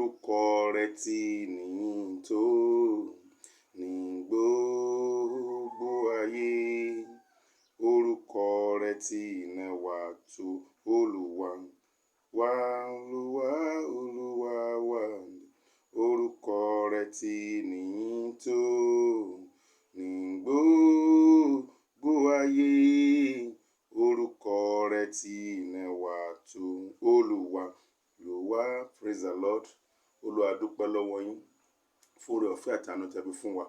orúkọ rẹ ti níyìn tó ní gbogbo ayé. Orúkọ rẹ ti nẹwà tó Olúwa wá Olúwa Olúwa wá. Orúkọ rẹ ti níyìn tó ní gbogbo ayé. Orúkọ rẹ ti nẹwà tó Olúwa ló wá. Praise the Lord. Olúwa dúpẹ́ lọ́wọ́ yín fún oore ọ̀fẹ́ àti àánú tẹ́ fi fún wa.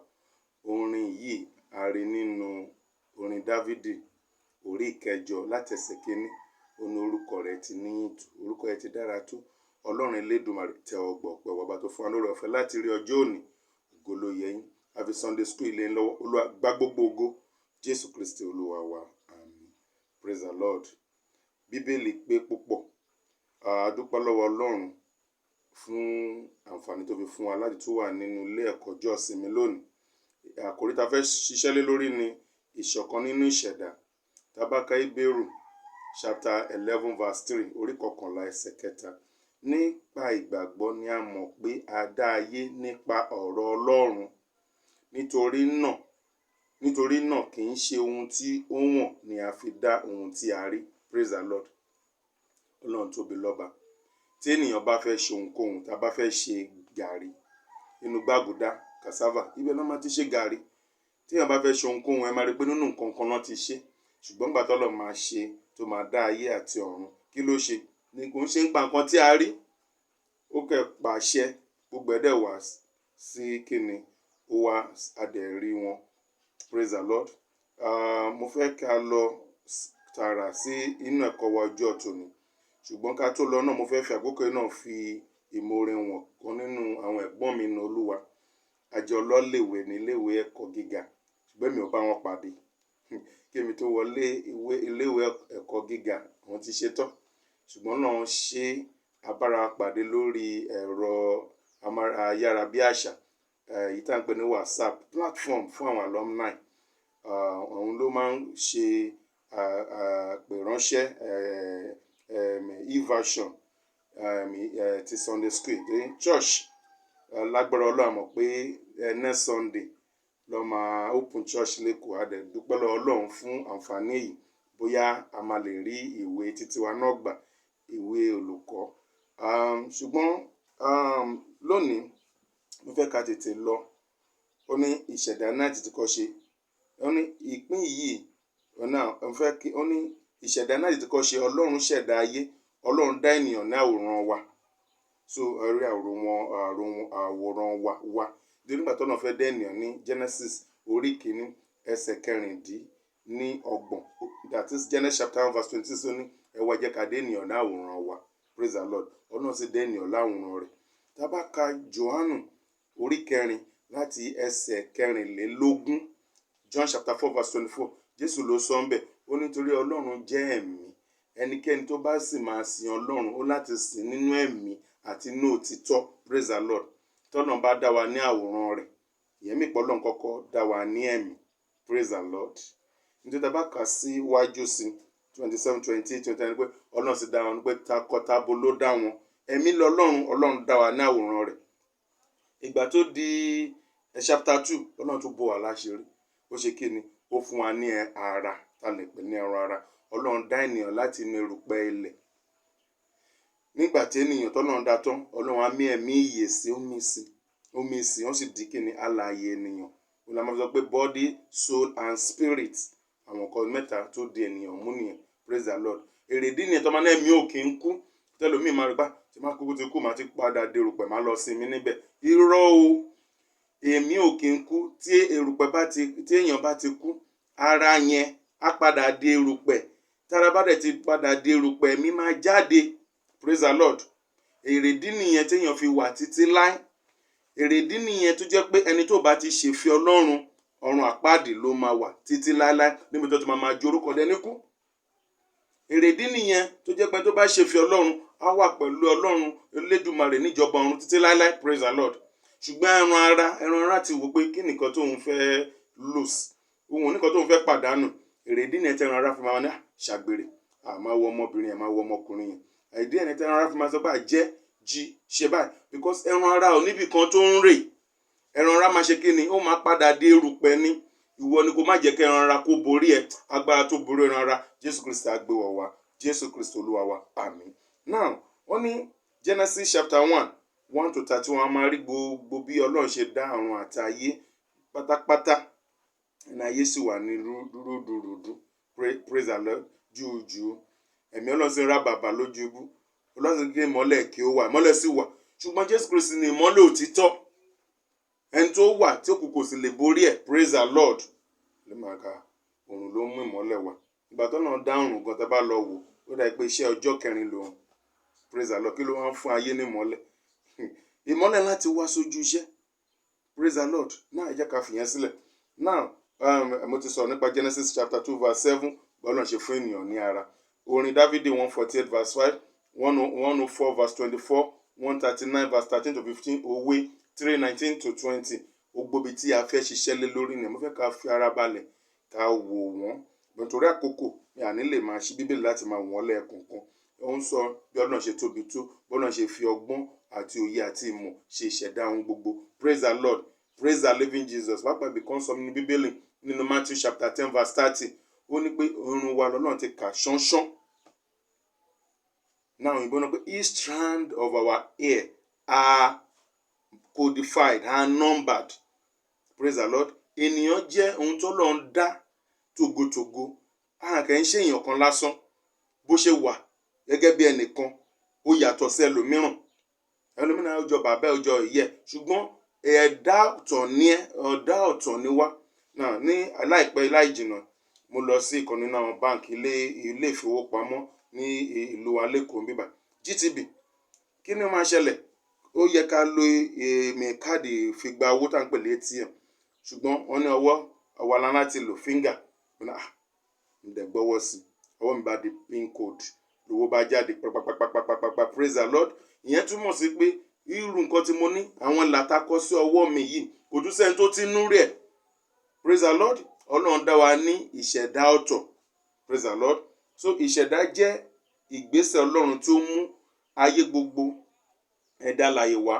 Orin yìí a rí nínú orin Dávidi orí 9 láti ẹsẹ̀ 1. Ó ní orúkọ rẹ̀ ti níyìn tó, orúkọ rẹ̀ ti dára tó. Ọlọ́run Elédùmarè tẹ́ ọgbọ̀ pẹ̀ wá bá tó fún wa lóore ọ̀fẹ́ láti rí ọjọ́ òní. Ògo ló yẹ yín. A fi Sunday school ilé lọ́wọ́. Olúwa gbà gbogbo ògo. Jésù Kristi Olúwa wa. Àmín. Praise the Lord. Bíbélì pé púpọ̀. A dúpẹ́ lọ́wọ́ Ọlọ́run fún àǹfààní tó fi fún wa láti tún wà nínú ilé ẹ̀kọ́ ọjọ́ ìsinmi lónìí. Àkòrí tá fẹ́ ṣiṣẹ́ lé lórí ni ìṣọ̀kan nínú ìṣẹ̀dá. Tá bá ka Hébérù chapter 11 verse 3 orí 11 ẹsẹ̀ 3. Nípa ìgbàgbọ́ ni a mọ̀ pé a dá ayé nípa ọ̀rọ̀ Ọlọ́run. Nítorí náà kì í ṣe ohun tí ó wọ̀n ni a fi dá ohun tí a rí. Praise the Lord. Ọlọ́run tóbi lọ́ba. Tí ènìyàn bá fẹ́ ṣe ohunkóhun, tá bá fẹ́ ṣe gàrí inú gbàgùdá cassava, ibẹ̀ náà máa ti ṣe gàrí. Tí ènìyàn bá fẹ́ ṣe ohunkóhun, ẹ máa rí pé nínú nǹkan kan náà ti ṣe. Ṣùgbọ́n gbà tọ́lọ́run máa ṣe tó máa dá ayé àti ọ̀run, kí ló ṣe? Ni kò ń ṣe ń pa nǹkan tí a rí. Ó kẹ́ pàṣẹ gbogbo ẹ̀dẹ̀ wá sí kíni, ó wá adẹ̀rí wọn. Praise the Lord. Mo fẹ́ ká lọ tààrà sí inú ẹ̀kọ́ wa ọjọ́ tòní. Ṣùgbọ́n ká tó lọ náà, mo fẹ́ fi àkókò náà fi ìmoore wọn kan nínú àwọn ẹ̀gbọ́n mi nínú Olúwa. Àjọ lọ́lẹ̀wé ní iléèwé ẹ̀kọ́ gíga, ṣùgbọ́n mi ò bá wọn pàdé. Kí èmi tó wọlé iléèwé ẹ̀kọ́ gíga, wọ́n ti ṣe tán. Ṣùgbọ́n náà ṣe abára pàdé lórí ẹ̀rọ ayárabíàṣá, èyí tá ń pè ní WhatsApp platform fún àwọn alumni. Òun ló máa ń ṣe àpèránṣẹ́ e-version ti Sunday school ní church. Lágbára Ọlọ́run mọ̀ pé next Sunday lọ máa open church lẹ́kọ̀ọ́. A dẹ̀ dúpẹ́ lọ́wọ́ Ọlọ́run fún àǹfààní yìí. Bóyá a máa lè rí ìwé títí wa náà gbà, ìwé olùkọ́. Ṣùgbọ́n lónìí mo fẹ́ ká tètè lọ. Ó ní ìṣẹ̀dá náà ti kọ́ ṣe. Ó ní ìpín yìí ó ní ìṣẹ̀dá náà ti kọ́ ṣe. Ọlọ́run ṣẹ̀dá ayé. Ọlọ́run dá ènìyàn ní àwòrán wa. So orí àwòrán wa. Nígbà tó náà fẹ́ dá ènìyàn ní Genesis orí 1 ẹsẹ̀ 26. That is Genesis chapter 1 verse 26. Ó ní ẹ wá jẹ́ ká dá ènìyàn ní àwòrán wa. Praise the Lord. Ọlọ́run sì dá ènìyàn láwòrán rẹ̀. Tá bá ka Jòhánù orí 4 láti ẹsẹ̀ 24. John chapter 4 verse 24. Jésù ló sọ ńbẹ̀. Ó nítorí Ọlọ́run jẹ́ ẹ̀mí. Ẹnikẹ́ni tó bá sì máa sìn Ọlọ́run, ó láti sìn nínú ẹ̀mí àti inú òtítọ́. Praise the Lord. Tọ́lọ́run bá dá wa ní àwòrán rẹ̀, ìyẹn mi pé Ọlọ́run kọ́kọ́ dá wa ní ẹ̀mí. Praise the Lord. Nítorí tá bá kà sí wájú sí 27, 28, 29 pé Ọlọ́run sì dá wọn pé takọtabo ló dá wọn. Ẹ̀mí Ọlọ́run dá wa ní àwòrán rẹ̀. Ìgbà tó di chapter 2, Ọlọ́run tún bò wá láṣìírí. Ó ṣe kí ni? Ó fún wa ní ara, tá lè pè ní ẹran ara. Ọlọ́run dá ènìyàn láti inú erùpẹ̀ ilẹ̀. Nígbà tí ènìyàn tọ́lọ́run dá tán, Ọlọ́run á mí ẹ̀mí ìyè sí, omi sí, wọ́n sì di kíni? Alààyè ènìyàn. Ó la máa sọ pé body, soul and spirit. Àwọn kan mẹ́ta tó di ènìyàn mú nìyẹn. Praise the Lord. Èrèdí nìyẹn tó máa ní ẹ̀mí ò kí ń kú. Tẹ́lòmíì máa rí bá tí máa kúkú ti kú, máa ti padà dé erùpẹ̀, máa lọ sinmi níbẹ̀. Irọ́ o. Ẹ̀mí ò kí ń kú. Tí èèyàn bá ti kú, ara yẹn á padà dé erùpẹ̀. Tára bá dẹ̀ ti padà dé erùpẹ̀, ẹ̀mí máa jáde. Praise the Lord. Èrèdí nìyẹn téèyàn fi wà títí láé. Èrèdí nìyẹn tó jẹ́ pé ẹni tó bá ti ṣèfẹ́ Ọlọ́run, ọ̀run àpáàdì ló máa wà títí láéláé, níbi tó ti máa jẹ́ orúkọ dẹni kú. Èrèdí nìyẹn tó jẹ́ pé tó bá ṣèfẹ́ Ọlọ́run, á wà pẹ̀lú Ọlọ́run Elédùmarè níjọba ọ̀run títí láéláé. Praise the Lord. Ṣùgbọ́n ẹran ara ti wò pé kí nìkan tóun fẹ́ lose, òun nìkan tóun fẹ́ pàdánù. Èrèdí nìyẹn tẹ́ran ara fi máa ní ṣàgbèrè. Máa wo ọmọbìnrin yẹn, máa wo ọmọkùnrin yẹn. Ìdí ẹni tẹ́ran ara fi máa sọ pé jí ṣe báyìí, because ẹran ara ò níbì kan tó ń rè. Ẹran ara máa ṣe kí ni? Ó máa padà dé erùpẹ̀ ni. Ìwọ ni kó má jẹ́ kí ẹran ara kó borí ẹ. Agbára tó borí ẹran ara, Jésù Kristi á gbé wọ̀ wá. Jésù Kristi Olúwa wa, àmín. Now, wọ́n ní Genesis chapter 1:1-31, a máa rí gbogbo bí Ọlọ́run ṣe dá ọ̀run àti ayé pátápátá. Ní ayé sì wà ní rúdurùdu. Praise the Lord. Júùjù. Ẹ̀mí Ọlọ́run sì ń rá bàbà lójú ibú. Ọlọ́run sì gbé ìmọ́lẹ̀ kí ó wà. Ìmọ́lẹ̀ sì wà. Ṣùgbọ́n Jésù Kristi ni ìmọ́lẹ̀ òtítọ́. Ẹni tó wà tí òkùnkùn sì lè borí ẹ̀. Praise the Lord. Lè máa ka òrùn ló mú ìmọ́lẹ̀ wá. Ìgbà tó náà dá òrùn gan tẹ́ bá lọ wò, ó dà pé iṣẹ́ ọjọ́ 4 lòun. Praise the Lord. Kí ló wá ń fún ayé ní ìmọ́lẹ̀? Ìmọ́lẹ̀ láti wá sójú iṣẹ́. Praise the Lord. Náà ẹ jẹ́ ká fìyẹn sílẹ̀. Now, mo ti sọ̀rọ̀ nípa Genesis chapter 2:7, bọ́lá ṣe fún ènìyàn ní ara. Orin Dávidi 148:5, 104:24, 139:13-15, Òwe 3:19-20. Gbogbo ibi tí a fẹ́ ṣiṣẹ́ lé lórí ni mo fẹ́ ká fi ara balẹ̀ ká wò wọ́n. Nítorí àkókò ni àní lè máa ṣí Bíbélì láti máa wọ́n lẹ́ẹ̀kọ̀ọ̀kan. Ó ń sọ bí Ọlọ́run ṣe tóbi tó, bọ́lá ṣe fi ọgbọ́n àti òye àti ìmọ̀ ṣe ìṣẹ̀dá ohun gbogbo. Praise the Lord. Praise the living Jesus. Pápá ibì kan sọ ní Bíbélì nínú Matthew chapter 10:30. Ó ní pé irun wa lọ́lọ́run ti kà ṣánṣán. Now, ìbọn náà pé each strand of our hair are codified, are numbered. Praise the Lord. Ènìyàn jẹ́ ohun tó lọ́n dá tògótògó. Kẹ́ ń ṣe èèyàn kan lásán. Bó ṣe wà gẹ́gẹ́ bí ẹnìkan, ó yàtọ̀ sí ẹlòmíràn. Ẹlòmíràn ó jọ bàbá, ó jọ ìyẹ́. Ṣùgbọ́n ẹ̀dá ọ̀tọ̀ ni wá. Náà ní láìpẹ́ láì jìnnà, mo lọ sí ìkan nínú àwọn báǹkì ilé ìfowópamọ́ ní ìlú wa lẹ́kọ̀ọ́ bíbá, GTB. Kí ni ó máa ṣẹlẹ̀? Ó yẹ ká lo káàdì fi gba owó tá ń pè ní ATM. Ṣùgbọ́n wọ́n ní ọwọ́ aláǹlá ti lò finger. Ǹdẹ̀ gbọ́wọ́ sí. Ọwọ́ mi bá di pin code. Lówó bá jáde pàpàpàpàpàpàpà. Praise the Lord. Ìyẹn túmọ̀ sí pé irú nǹkan tí mo ní, àwọn làtakọ sí ọwọ́ mi yìí, kò tún sẹ́ni tó ti nú rẹ̀. Praise the Lord. Ọlọ́run dá wa ní ìṣẹ̀dá ọ̀tọ̀. Praise the Lord. So ìṣẹ̀dá jẹ́ ìgbésẹ̀ Ọlọ́run tí ó mú ayé gbogbo ẹ̀dá alààyè wá.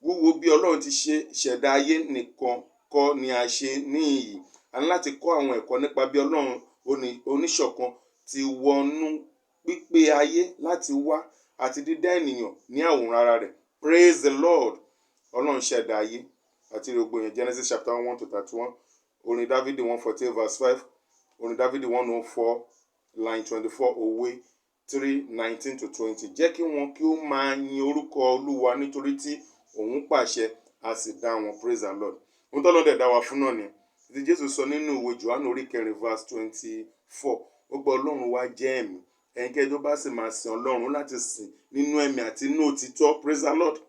Wíwo bí Ọlọ́run ti ṣe ṣẹ̀dá ayé nìkan kọ́ ni a ṣe ní iyì. A ní láti kọ́ àwọn ẹ̀kọ́ nípa bí Ọlọ́run oníṣọ̀kan ti wọnú pípé ayé láti wá àti dídá ènìyàn ní àwòrán ara rẹ̀. Praise the Lord. Ọlọ́run ṣẹ̀dá ayé àti gbogbo yẹn. Genesis chapter 1-31. Orin Dávidi 148:5. Orin Dávidi 104:24. Òwe 3:19-20. Jẹ́ kí wọn kí ó máa yin orúkọ Olúwa nítorí tí òun pàṣẹ a sì dá wọn. Praise the Lord. Ohun tó lọ́dẹ̀ dá wa fún náà ni. Tí Jésù sọ nínú ìwé Jòhánù orí 4:24. Ó gbọ́ Ọlọ́run wa jẹ́ ẹ̀mí. Ẹnikẹ́ni tó bá sì máa sin Ọlọ́run láti sìn nínú ẹ̀mí àti inú òtítọ́. Praise the Lord.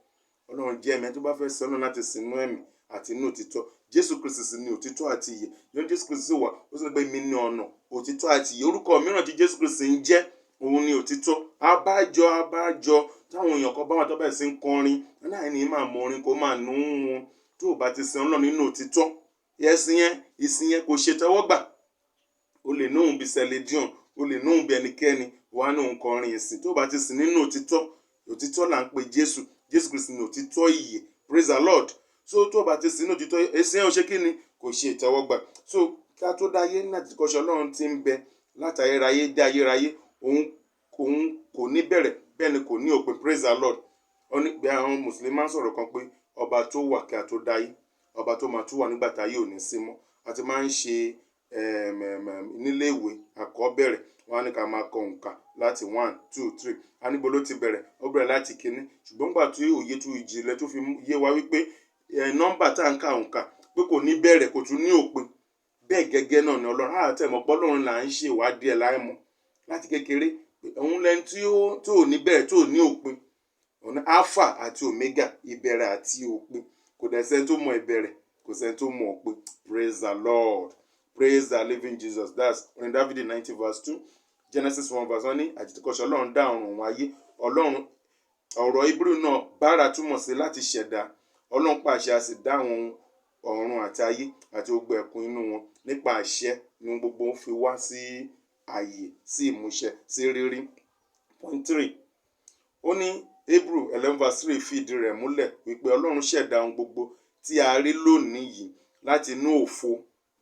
Ọlọ́run jẹ́ ẹ̀mí. Tó bá fẹ́ sin Ọlọ́run láti sìn nínú ẹ̀mí àti inú òtítọ́. Jésù Kristi sì ni òtítọ́ àti ìyè. Yóò Jésù Kristi wà. Ó sọ pé èmi ni ọ̀nà, òtítọ́ àti ìyè. Orúkọ mìíràn tí Jésù Kristi ń jẹ́, òun ni òtítọ́. Abájọ táwọn èèyàn kan bá wà tó bẹ̀rẹ̀ sí ń kọrin. Ẹni máa mọ orin kó máa nù ún. Tó o bá ti sin Ọlọ́run nínú òtítọ́, ìsìn yẹn kò ṣe tẹ́wọ́gbà. O lè nóhùn bí Celine, o lè nóhùn bí ẹnikẹ́ni, wà nóhùn kọrin ìsìn. Tó o bá ti sin nínú òtítọ́ là ń pe Jésù. Jésù Kristi ni òtítọ́ ìyè. Praise the Lord. So tó o bá ti sin nínú òtítọ́, ìsìn yẹn ò ṣe kí ni? Kò ṣe ìtẹ́wọ́gbà. So kí a tó dáyé ní àtìkọ́ṣe Ọlọ́run ti ń bẹ láti ayérayé dé ayérayé. Òun kò ní bẹ̀rẹ̀, bẹ́ẹ̀ ni kò ní òpin. Praise the Lord. Bí àwọn Mùsùlùmí máa ń sọ̀rọ̀ kan pé ọba tó wà kí a tó dáyé, ọba tó máa tún wà nígbà táyé ò ní sí mọ́. A ti máa ń ṣe nílé ìwé àkọ́bẹ̀rẹ̀. Wọ́n á ní ká máa kọ òǹkà láti 1, 2, 3. A níbo ló ti bẹ̀rẹ̀? Ó bẹ̀rẹ̀ láti kíní. Ṣùgbọ́n nígbà tí òye tún ìjìnlẹ̀ tó fi yé wa wípé nọ́mbà tá ń ka òǹkà pé kò ní bẹ̀rẹ̀, kò tún ní òpin. Bẹ́ẹ̀ gẹ́gẹ́ náà ni Ọlọ́run. Àtẹ̀mọ̀ pé Ọlọ́run là ń ṣe ìwádìí ẹ̀ láìmọ̀ láti kékeré. Òun lẹni tí ò ní bẹ̀rẹ̀, tí ò ní òpin. Ọ̀nà Alpha àti Omega, ìbẹ̀rẹ̀ àti òpin. Kò dẹ̀ sẹ́ni tó mọ ìbẹ̀rẹ̀, kò sẹ́ni tó mọ òpin. Praise the Lord. Praise the living Jesus. That's Orin Dávidi 90:2. Genesis 1:1 ní àtìkọ́ṣe Ọlọ́run dá ọ̀run ayé. Ọlọ́run, ọ̀rọ̀ Hebrew náà bára túmọ̀ sí láti ṣẹ̀dá. Ọlọ́run pàṣẹ a sì dá àwọn ọ̀run àti ayé àti gbogbo ẹ̀kún inú wọn. Nípa àṣẹ ni gbogbo ń fi wá sí ààyè, sí ìmúṣẹ, sí rírí. Point 3. Ó ní Hebrew 11:3 fìdí rẹ̀ múlẹ̀ wípé Ọlọ́run ṣẹ̀dá ohun gbogbo tí a rí lónìí yìí láti inú òfo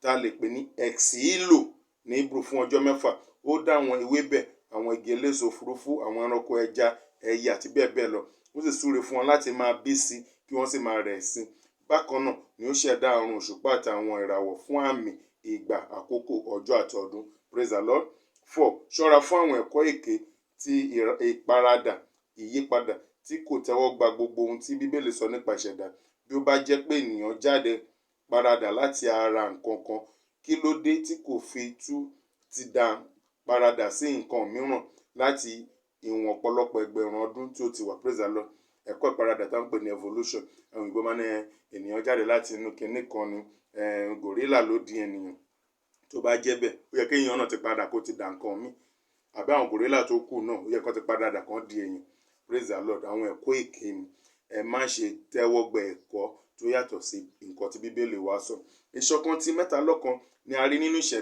tá a lè pè ní ex nihilo ní Hebrew fún ọjọ́ 6. Ó dá àwọn ewébẹ̀, àwọn igi eléso òfurufú, àwọn ẹranko, ẹja, ẹyẹ àti bẹ́ẹ̀ bẹ́ẹ̀ lọ. Ó sì súre fún wọn láti máa bí sí kí wọ́n sì máa rẹ̀ sí. Bákan náà ni ó ṣẹ̀dá ọ̀run, òṣùpá àti àwọn ìràwọ̀ fún àmì, ìgbà, àkókò, ọjọ́ àti ọdún. Praise the Lord. 4. Ṣọ́ra fún àwọn ẹ̀kọ́ èké ti ìparadà, ìyípadà tí kò tẹ́wọ́ gba gbogbo ohun tí Bíbélì sọ nípa ìṣẹ̀dá. Bí ó bá jẹ́ pé ènìyàn jáde paradà láti ara nǹkan kan, kí ló dé tí kò fi ti dá paradà sí nǹkan mìíràn láti ìwọ̀n ọ̀pọ̀lọpọ̀ ẹgbẹ̀rún ọdún tí ó ti wà? Praise the Lord. Ẹ̀kọ́ ìparadà tá ń pè ní evolution. Àwọn òyìnbó máa ní ènìyàn jáde láti inú kinní kan ni, gorilla ló di ènìyàn. Tó bá jẹ́ bẹ́ẹ̀, ó yẹ kí èèyàn náà ti padà kó ti dà nǹkan mí. Àbí àwọn gorilla tó kù náà, ó yẹ kó ti padà kan di èèyàn. Praise the Lord. Àwọn ẹ̀kọ́ èké ni. Ẹ má ṣe tẹ́wọ́ gba ẹ̀kọ́ tó yàtọ̀ sí nǹkan tí Bíbélì wá sọ. Ìṣọ̀kan ti mẹ́ta lọ́kan ni a rí nínú iṣẹ́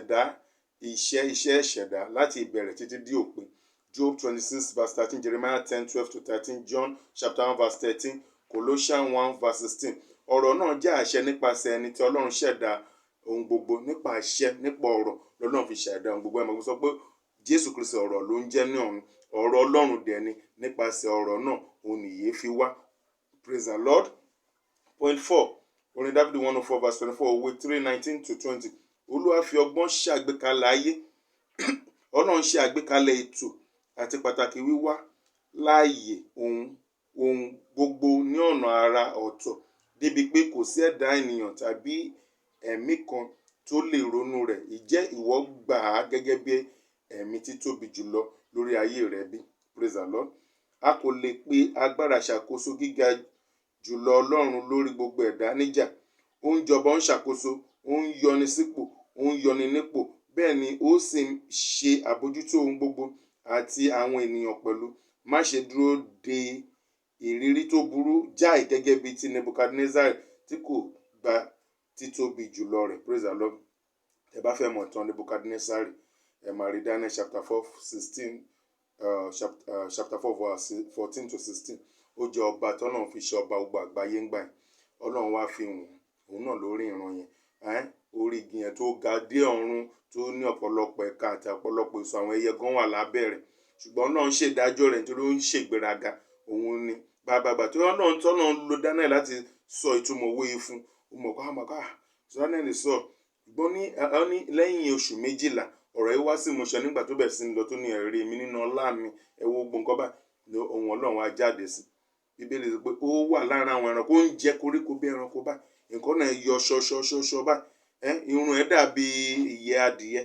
ìṣẹ̀dá láti ìbẹ̀rẹ̀ títí dé òpin. Job 26:13, Jeremiah 10:12-13, John chapter 1:13, Colossians 1:16. Ọ̀rọ̀ náà jẹ́ àṣẹ nípasẹ̀ ẹni tí Ọlọ́run ṣẹ̀dá ohun gbogbo. Nípa àṣẹ, nípa ọ̀rọ̀ lọ́lọ́run fi ṣẹ̀dá ohun gbogbo. Ẹ mọ̀ sọ pé Jésù Kristi ọ̀rọ̀ ló ń jẹ́ ní ọ̀run. Ọ̀rọ̀ Ọlọ́run dẹ̀ ni. Nípasẹ̀ ọ̀rọ̀ náà òun nìyè fi wá. Praise the Lord. Point 4. Orin Dáfídì 104:24, Òwe 3:19-20. Olúwa fi ọgbọ́n ṣàgbékalẹ̀ ayé. Ọlọ́run ṣe àgbékalẹ̀ ètò àti pàtàkì wíwá láàyè ohun gbogbo ní ọ̀nà àrà ọ̀tọ̀, débi pé kò sí ẹ̀dá ènìyàn tàbí ẹ̀mí kan tó lè ronú rẹ̀. Ìjẹ́ ìwọ gbà á gẹ́gẹ́ bí ẹ̀mí títóbi jùlọ lórí ayé rẹ bí? Praise the Lord. A kò lè pe agbára ṣàkóso gíga jùlọ Ọlọ́run lórí gbogbo ẹ̀dá níjà. Ó ń jọba, ó ń ṣàkóso, ó ń yọni sípò, ó ń yọni nípò. Bẹ́ẹ̀ ni ó sì ń ṣe àbójútó ohun gbogbo àti àwọn ènìyàn pẹ̀lú. Má ṣe dúró de ìrírí tó burú jáì gẹ́gẹ́ bí ti Nebukadnezari tí kò gba títóbi jùlọ rẹ̀. Praise the Lord. Ẹ bá fẹ́ mọ̀ tán Nebukadnezari, ẹ máa rí Daniel chapter 4:16, chapter 4:14-16. Ó jẹ́ ọba tọ́lọ́run fi ṣe ọba gbogbo àgbáyé ń gbà yẹn. Ọlọ́run wá fi hàn òun náà lórí ìran yẹn. Orí igi yẹn tó ga dé ọ̀run, tó ní ọ̀pọ̀lọpọ̀ ẹ̀ka àti ọ̀pọ̀lọpọ̀ èso, àwọn ẹyẹ gan wà lábẹ́ rẹ̀. Ṣùgbọ́n Ọlọ́run ṣèdájọ́ rẹ̀ nítorí ó ń ṣègbéraga. Òun ni bàbàgbà tí Ọlọ́run lo Daniel láti sọ ìtumọ̀ òwe yìí fún. Ó mọ̀ pé Daniel sọ. Ṣùgbọ́n ní lẹ́yìn oṣù 12 ọ̀rọ̀ yìí wá sí ìmúṣẹ nígbà tó bẹ̀rẹ̀ sí ní lọ tó ní ẹ̀rí mi nínú ọlá mi. Ẹ wo gbogbo nǹkan báyìí, ohùn Ọlọ́run á jáde sí. Bíbélì sọ pé ó wà lára àwọn ẹranko, ó ń jẹ koríko bí ẹranko báyìí. Nǹkan náà yọ ṣọṣọṣọṣọ báyìí. Irun ẹ̀ dàbí ìyẹ́ adìyẹ.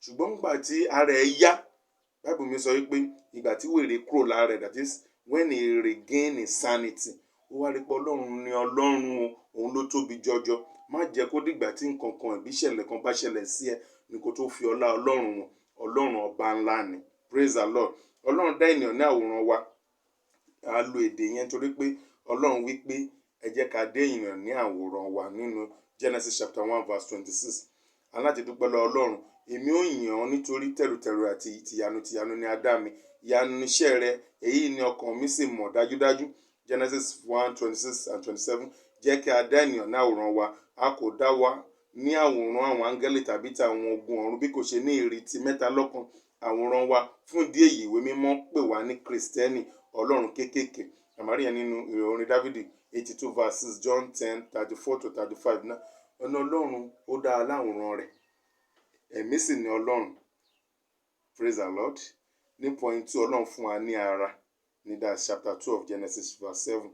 Ṣùgbọ́n nígbà tí ara ẹ̀ yá, Bible mi sọ wípé ìgbà tí wèrè kúrò lára ẹ̀, that is when he regained his sanity, ó wá rí pé Ọlọ́run ni Ọlọ́run, òun ló tóbi jọjọ. Má jẹ́ kó dìgbà tí nǹkan kan ìbí ìṣẹ̀lẹ̀ kan bá ṣẹlẹ̀ sí ẹ ní kó tó fi ọlá Ọlọ́run wọn. Ọlọ́run ọba ńlá ni. Praise the Lord. Ọlọ́run dá ènìyàn ní àwòrán wa. A lo èdè yẹn torí pé Ọlọ́run wí pé ẹ jẹ́ ká dá ènìyàn ní àwòrán wa nínú Genesis chapter 1:26. Aláti dúpẹ́ lọ́wọ́ Ọlọ́run. Èmi ó yìn ọ́ nítorí tẹ̀rùtẹ̀rù àti tìyanu ni a dá mi. Ìyanu iṣẹ́ rẹ, èyí ni ọkàn mi sì mọ̀ dájúdájú. Genesis 1:26-27. Jẹ́ kí a dá ènìyàn ní àwòrán wa. A kò dá wa ní àwòrán àwọn áńgẹ́lì tàbí ti àwọn ogun ọ̀run, bí kò ṣe ní ìrètí mẹ́ta lọ́kan àwòrán wa. Fún ìdí èyí ìwé mímọ́ pè wá ní Kristẹni Ọlọ́run kéékèèké. Àmárí yẹn nínú orin Dáfídì 82:6, John 10:34-35 náà. Ọ̀nà Ọlọ́run ó dá aláwòrán rẹ̀. Ẹ̀mí sì ni Ọlọ́run. Praise the Lord. Ní point 2, Ọlọ́run fún wa ní ara. Ní that's chapter 12 Genesis verse 7.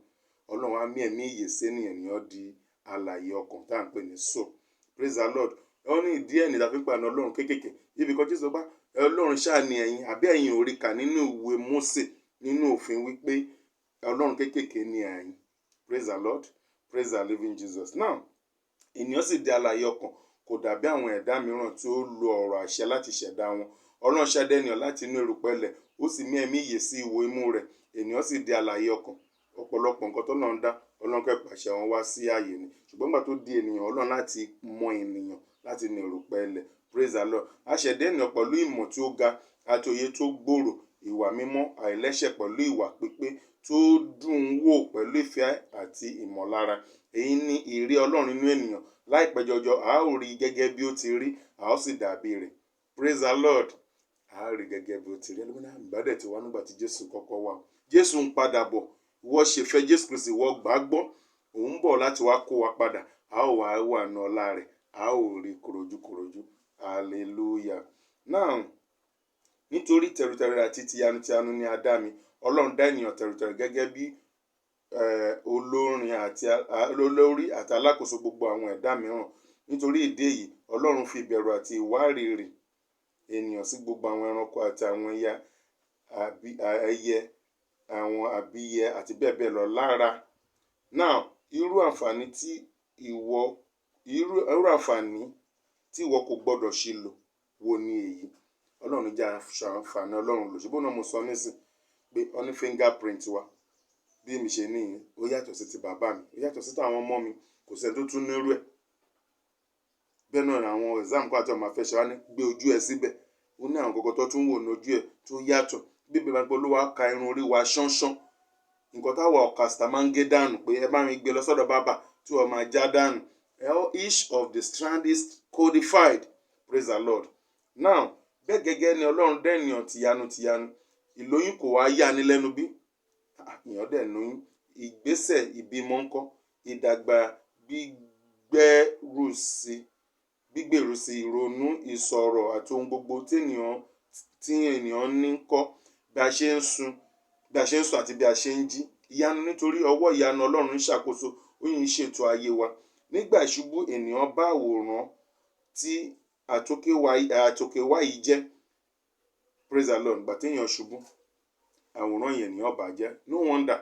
Ọlọ́run á mí ẹ̀mí ìyè sí ènìyàn di alààyè ọkàn tá à ń pè ní soul. Praise the Lord. Ó ní ìdí ẹ̀ ní ìdá pípa ní Ọlọ́run kéékèèké. Ibi kan Jésù bá Ọlọ́run ṣáà ní ẹ̀yin, àbí ẹ̀yin ò rí kà nínú ìwé Mósè nínú òfin wípé Ọlọ́run kéékèèké ní ẹ̀yin. Praise the Lord. Praise the living Jesus. Now, ènìyàn sì di alààyè ọkàn. Kò dàbí àwọn ẹ̀dá mìíràn tí ó lo ọ̀rọ̀ àṣẹ láti ṣẹ̀dá wọn. Ọlọ́run ṣẹ̀dá ènìyàn láti inú erùpẹ̀ ilẹ̀, ó sì mí ẹ̀mí ìyè sí ihò imú rẹ̀. Ènìyàn sì di alààyè ọkàn. Ọ̀pọ̀lọpọ̀ nǹkan tó náà ń dá, Ọlọ́run kẹ́ pàṣẹ wọn wá sí ààyè ni. Ṣùgbọ́n nígbà tó di ènìyàn, Ọlọ́run láti mọ ènìyàn láti inú erùpẹ̀ ilẹ̀. Praise the Lord. A ṣẹ̀dá ènìyàn pẹ̀lú ìmọ̀ tí ó ga àti òye tó gbòòrò. ìwà mímọ́ àìlẹ́ṣẹ̀ pẹ̀lú ìwà pípé tó dùn wò pẹ̀lú ìfẹ́ àti ìmọ̀lára. Èyí ni ìrí Ọlọ́run nínú ènìyàn. Láìpẹ́ jọjọ a ó rí gẹ́gẹ́ bí ó ti rí, a ó sì dàbí rẹ̀. Praise the Lord. A ó rí gẹ́gẹ́ bí ó ti rí. Ẹlòmíràn ìbádẹ́ ti wá nígbà tí Jésù kọ́kọ́ wá. Jésù ń padà bọ̀. Ìwọ ṣe fẹ́ Jésù Kristi, ìwọ gbàgbọ́. Òun bọ̀ láti wá kó wa padà. A ó wà ní ọlá rẹ̀. A ó rí korojúkorojú. Hallelujah. Now, nítorí tẹrutẹru àti tiyanu ni a dá mi. Ọlọ́run dá ènìyàn tẹrutẹru gẹ́gẹ́ bí olórí àti alákòóso gbogbo àwọn ẹ̀dá mìíràn. Nítorí ìdí èyí, Ọlọ́run fi ìbẹ̀rù àti ìwárìrì ènìyàn sí gbogbo àwọn ẹranko àti àwọn ẹyẹ, àwọn àbíyẹ àti bẹ́ẹ̀ bẹ́ẹ̀ lọ lára. Now, irú àǹfààní tí ìwọ kò gbọdọ̀ ṣì lò wo ni èyí? Ọlọ́run jẹ́ àǹfààní Ọlọ́run lò. Ṣùgbọ́n náà mo sọ nísìn pé ó ní fingerprint wa. Bí mi ṣe níyìn, ó yàtọ̀ sí ti bàbá mi, ó yàtọ̀ sí tàwọn ọmọ mi, kò sẹ́ni tó tún nírú ẹ̀. Bẹ́ẹ̀ náà ni àwọn exam kan àti ọmọ afẹ́ṣẹ́ wa ní gbé ojú ẹ síbẹ̀. Ó ní àwọn kọ̀ọ̀kan tó tún wò ní ojú ẹ̀ tó yàtọ̀. Bí bèbè máa ń pẹ́ olúwa ka irun orí wa ṣánṣán. Nǹkan táwa ọ̀kasítà máa ń gé dànù pé ẹ bá mi gbé lọ sọ́dọ̀ bàbá tí wọ́n máa já dànù. Each of the strand is codified. Praise the Lord. Now, bẹ́ẹ̀ gẹ́gẹ́ ni Ọlọ́run dá ènìyàn tìyanu. Ìlóyún kò wá yà ní lẹ́nu bí? Èèyàn dẹ̀ lóyún. Ìgbésẹ̀ ìbímọ ńkọ́? Ìdàgbà gbígbèrú sí ìrònú, ìsọ̀rọ̀ àti ohun gbogbo tí ènìyàn ní ńkọ́? Bí a ṣe ń sùn àti bí a ṣe ń jí. Ìyanu, nítorí ọwọ́ ìyanu Ọlọ́run ń ṣàkóso, ó yìí ń ṣètò ayé wa. Nígbà ìṣubú ènìyàn bá àwòrán tí àtòkèwá yìí jẹ́. Praise the Lord. Ìgbà tí èèyàn ṣubú, àwòrán yẹn ènìyàn bàjẹ́. No wonder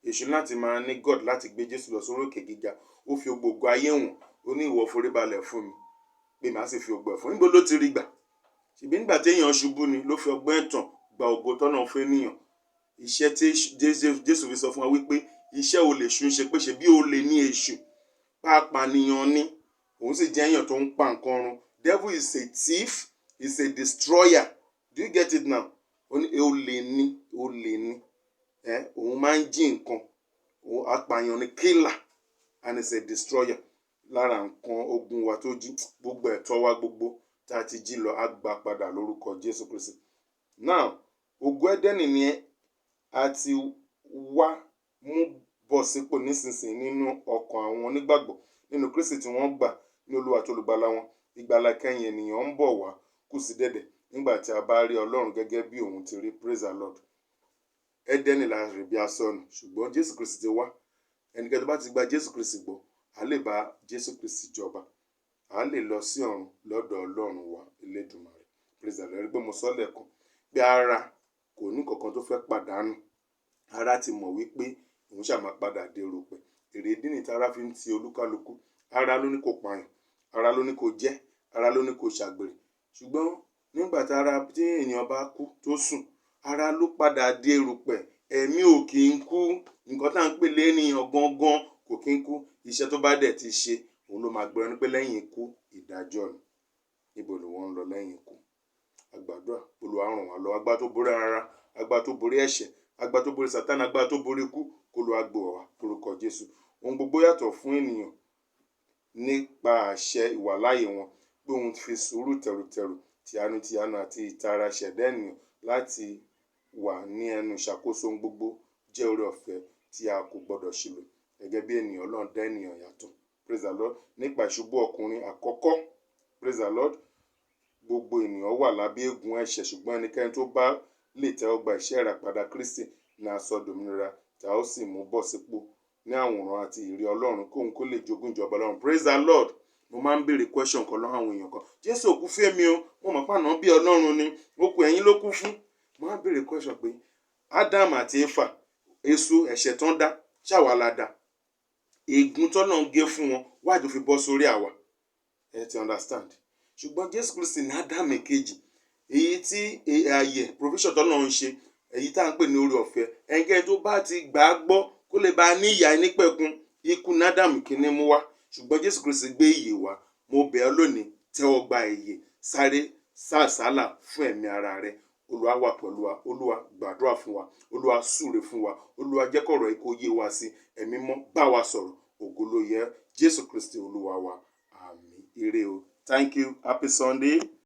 èṣù láti máa ní God láti gbé Jésù lọ sórí òkè gíga. Ó fi gbogbo ayé wọn. Ó ní ìwọ foríbalẹ̀ fún mi, pé màá sì fi ògo ẹ̀ fún. Níbo ló ti rí gbà? Ṣèbí nígbà tí èèyàn ṣubú ni ló fi ọgbọ́n ẹ̀tàn gba ògo tọ́nà fún ènìyàn. Iṣẹ́ tí Jésù fi sọ fún wa wípé iṣẹ́ olè ṣù ń ṣe pé ṣe bí olè ní èṣù. Pàápànìyàn ni. Òun sì jẹ́ èèyàn tó ń pa nǹkan run. Devil is a thief, is a destroyer. Do you get it now? Olè ni. Òun máa ń jí nǹkan. Apààyàn ni, killer, and is a destroyer. Lára nǹkan ogun wa tó jí, gbogbo ẹ̀tọ́ wa gbogbo tá a ti jí lọ á gbà padà lórúkọ Jésù Kristi. Now, ògo Édẹ́nì ni a ti wá mú bọ̀ sípò nísinsìnyí nínú ọkàn àwọn onígbàgbọ́ nínú Kristi tí wọ́n gbà ní Olúwa àti Olùgbàlà wọn. Ìgbàlà kẹ́yìn ènìyàn ń bọ̀ wá kù sí dẹ̀dẹ̀ nígbà tí a bá rí Ọlọ́run gẹ́gẹ́ bí òun ti rí. Praise the Lord. Édẹ́nì la rí bí asọnù, ṣùgbọ́n Jésù Kristi ti wá. Ẹnikẹ́ni tó bá ti gba Jésù Kristi gbọ́, a lè bá Jésù Kristi jọba. A lè lọ sí ọ̀run lọ́dọ̀ Ọlọ́run wa Elédùmarè. Praise the Lord. Rí pé mo sọ lẹ́ẹ̀kan pé ara kò ní kankan tó fẹ́ pàdánù. Ara ti mọ̀ wípé òun ṣáà máa padà dé erùpẹ̀. Èrèdí ni tí ara fi ń ti olúkálukú. Ara ló ní kó pààyàn, ara ló ní kó jẹ́, ara ló ní kó ṣàgbèrè. Ṣùgbọ́n nígbà tí ènìyàn bá kú tó sùn, ara ló padà dé erùpẹ̀. Ẹ̀mí ò kì í kú. Nǹkan tá à ń pè lénìyàn gangan kò kí ń kú. Iṣẹ́ tó bá dẹ̀ ti ṣe, òun ló máa gbẹ̀rẹ̀ ní pé lẹ́yìn ikú ìdájọ́ ni. Níbo ni wọ́n ń lọ lẹ́yìn ikú? Àgbàdua, Olúwa ràn wá lọ. Agbára tó borí ara, agbára tó borí ẹ̀ṣẹ̀, agbára tó borí Sátánì, agbára tó borí ikú, kó Olúwa gbé wa lórúkọ Jésù. Ohun gbogbo yàtọ̀ fún ènìyàn nípa àṣẹ ìwàláàyè wọn, pé òun fi sùúrù tẹrutẹru, tìyanu àti ìtara ṣẹ̀dá ènìyàn láti wà ní ẹnu ìṣàkóso ohun gbogbo jẹ́ oore ọ̀fẹ́ tí a kò gbọdọ̀ ṣì lò. Gẹ́gẹ́ bí ènìyàn, Ọlọ́run dá ènìyàn yàtọ̀. Praise the Lord. Nípa ìṣubú ọkùnrin àkọ́kọ́, praise the Lord, gbogbo ènìyàn wà lábẹ́ ègún ẹ̀ṣẹ̀, ṣùgbọ́n ẹnikẹ́ni tó bá lè tẹ́wọ́ gba iṣẹ́ ìràpadà Kristi ní a sọ dòmìnira, tá ó sì mú bọ̀ sípò ní àwòrán àti ìrí Ọlọ́run kóhun kó lè jogún ìjọba Ọlọ́run. Praise the Lord. Mo máa ń béèrè question kan lọ́wọ́ àwọn èèyàn kan. Jésù ò kú fún èmi o, mo mọ̀ pé ànábì Ọlọ́run ni, ó kù ẹ̀yin ló kú fún. Mo máa ń béèrè question pé Ádámù àti Éfà, èso ẹ̀ṣẹ̀ tán dá, ṣáwa la dá? Ègún tọ́lọ́run gé fún wọn, why tó fi bọ́ sórí àwa? Ẹ ti understand? Ṣùgbọ́n Jésù Kristi ní Ádámù kejì, èyí tí ààyè provision tọ́lọ́run ṣe, èyí tá à ń pè ní oore ọ̀fẹ́. Ẹnikẹ́ni tó bá ti gbà á gbọ́ kó lè bá a ní ìyà nípẹ̀kun, ikú ní Ádámù kìíní mú wá. Ṣùgbọ́n Jésù Kristi gbé ìyè wá. Mo bẹ̀ ọ́ lónìí, tẹ́wọ́ gba ìyè, sáré sàsálà fún ẹ̀mí ara rẹ. Olúwa wà pẹ̀lú wa, Olúwa gbàdúrà fún wa, Olúwa súre fún wa, Olúwa jẹ́ kọ̀rọ̀ yìí kó yé wa sí, ẹ̀mí mọ́ bá wa sọ̀rọ̀, ògo ló yẹ Jésù Kristi Olúwa wa, àmín. Ire o. Thank you. Happy Sunday.